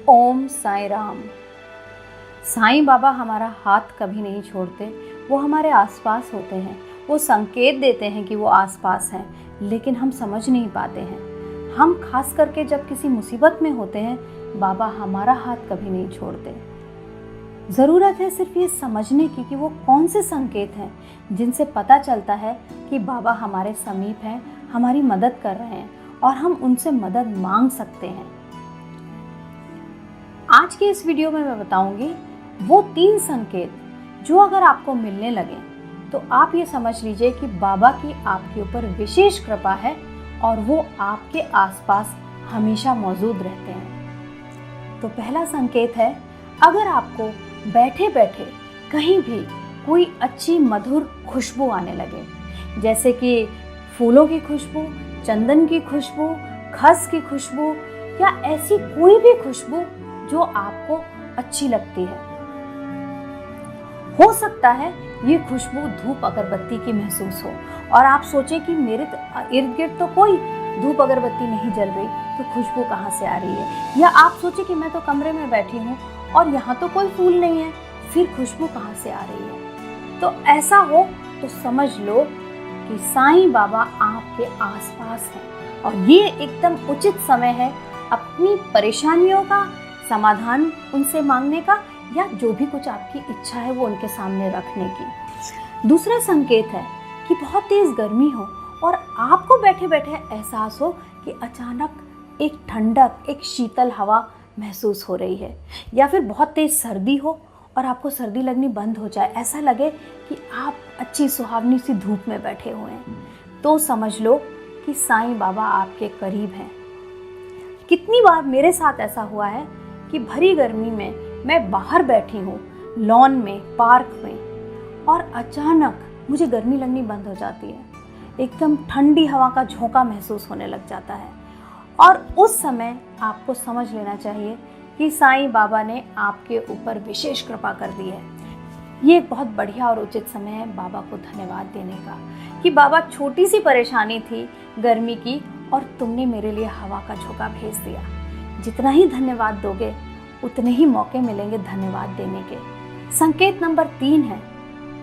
ओम साईं राम। साईं बाबा हमारा हाथ कभी नहीं छोड़ते। वो हमारे आसपास होते हैं। वो संकेत देते हैं कि वो आसपास हैं, लेकिन हम समझ नहीं पाते हैं। हम खास करके जब किसी मुसीबत में होते हैं, बाबा हमारा हाथ कभी नहीं छोड़ते। ज़रूरत है सिर्फ ये समझने की कि वो कौन से संकेत हैं जिनसे पता चलता है कि बाबा हमारे समीप हैं, हमारी मदद कर रहे हैं और हम उनसे मदद मांग सकते हैं। आज के इस वीडियो में मैं बताऊंगी वो 3 संकेत जो अगर आपको मिलने लगे तो आप ये समझ लीजिए कि बाबा की आपके ऊपर विशेष कृपा है और वो आपके आसपास हमेशा मौजूद रहते हैं। तो पहला संकेत है, अगर आपको बैठे बैठे कहीं भी कोई अच्छी मधुर खुशबू आने लगे, जैसे कि फूलों की खुशबू, चंदन की खुशबू, खस की खुशबू या ऐसी कोई भी खुशबू जो आपको अच्छी लगती है। हो सकता है ये खुशबू धूप अगरबत्ती की महसूस हो और आप सोचें कि मेरे इर्द गिर्द तो कोई धूप अगरबत्ती नहीं जल रही, तो खुशबू कहाँ से आ रही है। या आप सोचें कि मैं तो कमरे में बैठी हूँ और यहाँ तो कोई फूल नहीं है, फिर खुशबू कहाँ से आ रही है। तो ऐसा हो तो समझ लो कि साईं बाबा आपके आसपास हैं और ये एकदम उचित समय है अपनी परेशानियों का समाधान उनसे मांगने का, या जो भी कुछ आपकी इच्छा है वो उनके सामने रखने की। दूसरा संकेत है कि बहुत तेज गर्मी हो और आपको बैठे बैठे एहसास हो कि अचानक एक ठंडक, एक शीतल हवा महसूस हो रही है, या फिर बहुत तेज सर्दी हो और आपको सर्दी लगनी बंद हो जाए, ऐसा लगे कि आप अच्छी सुहावनी सी धूप में बैठे हुए हैं, तो समझ लो कि साईं बाबा आपके करीब हैं। कितनी बार मेरे साथ ऐसा हुआ है कि भरी गर्मी में मैं बाहर बैठी हूँ, लॉन में, पार्क में, और अचानक मुझे गर्मी लगनी बंद हो जाती है। एकदम ठंडी हवा का झोंका महसूस होने लग जाता है और उस समय आपको समझ लेना चाहिए कि साईं बाबा ने आपके ऊपर विशेष कृपा कर दी है। ये एक बहुत बढ़िया और उचित समय है बाबा को धन्यवाद देने का कि बाबा, छोटी सी परेशानी थी गर्मी की और तुमने मेरे लिए हवा का झोंका भेज दिया। जितना ही धन्यवाद दोगे उतने ही मौके मिलेंगे धन्यवाद देने के। संकेत नंबर 3 है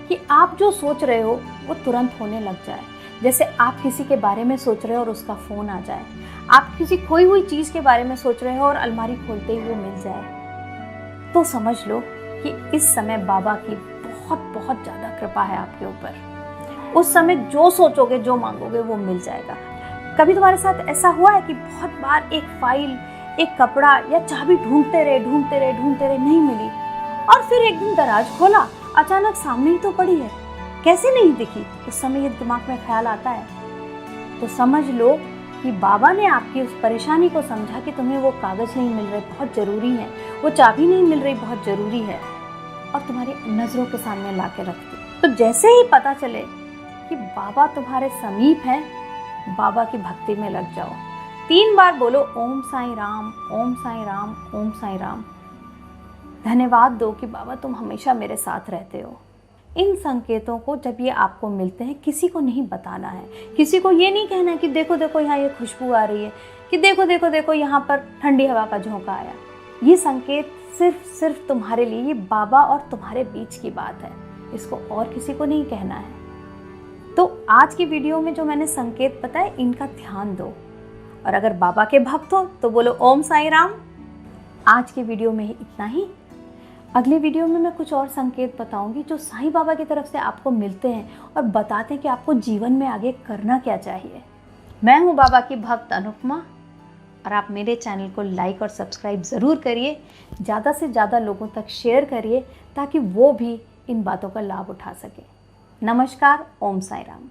कि आप जो सोच रहे हो वो तुरंत होने लग जाए। जैसे आप किसी के बारे में सोच रहे हो और उसका फ़ोन आ जाए, आप किसी खोई हुई चीज़ के बारे में सोच रहे हो और अलमारी खोलते ही वो मिल जाए, तो समझ लो कि इस समय बाबा की बहुत बहुत ज़्यादा कृपा है आपके ऊपर। उस समय जो सोचोगे, जो मांगोगे वो मिल जाएगा। कभी तुम्हारे साथ ऐसा हुआ है कि बहुत बार एक फाइल, एक कपड़ा या चाबी ढूंढते रहे, नहीं मिली, और फिर एक दिन दराज खोला, अचानक सामने ही तो पड़ी है, कैसे नहीं दिखी। उस समय ये दिमाग में ख्याल आता है, तो समझ लो कि बाबा ने आपकी उस परेशानी को समझा कि तुम्हें वो कागज नहीं मिल रहे, बहुत ज़रूरी है, वो चाबी नहीं मिल रही, बहुत ज़रूरी है, और तुम्हारी नज़रों के सामने ला के रख दी। तो जैसे ही पता चले कि बाबा तुम्हारे समीप हैं, बाबा की भक्ति में लग जाओ। 3 बार बोलो ओम साईं राम, ओम साईं राम, ओम साईं राम। धन्यवाद दो कि बाबा तुम हमेशा मेरे साथ रहते हो। इन संकेतों को जब ये आपको मिलते हैं, किसी को नहीं बताना है। किसी को ये नहीं कहना है कि देखो देखो यहाँ ये खुशबू आ रही है, कि देखो देखो देखो यहाँ पर ठंडी हवा का झोंका आया। ये संकेत सिर्फ तुम्हारे लिए, ये बाबा और तुम्हारे बीच की बात है, इसको और किसी को नहीं कहना है। तो आज की वीडियो में जो मैंने संकेत बताए, इनका ध्यान दो, और अगर बाबा के भक्त हो तो बोलो ओम साईं राम। आज की वीडियो में ही इतना ही। अगले वीडियो में मैं कुछ और संकेत बताऊंगी जो साईं बाबा की तरफ से आपको मिलते हैं और बताते हैं कि आपको जीवन में आगे करना क्या चाहिए। मैं हूं बाबा की भक्त अनुपमा, और आप मेरे चैनल को लाइक और सब्सक्राइब ज़रूर करिए। ज़्यादा से ज़्यादा लोगों तक शेयर करिए ताकि वो भी इन बातों का लाभ उठा सके। नमस्कार। ओम साईं राम।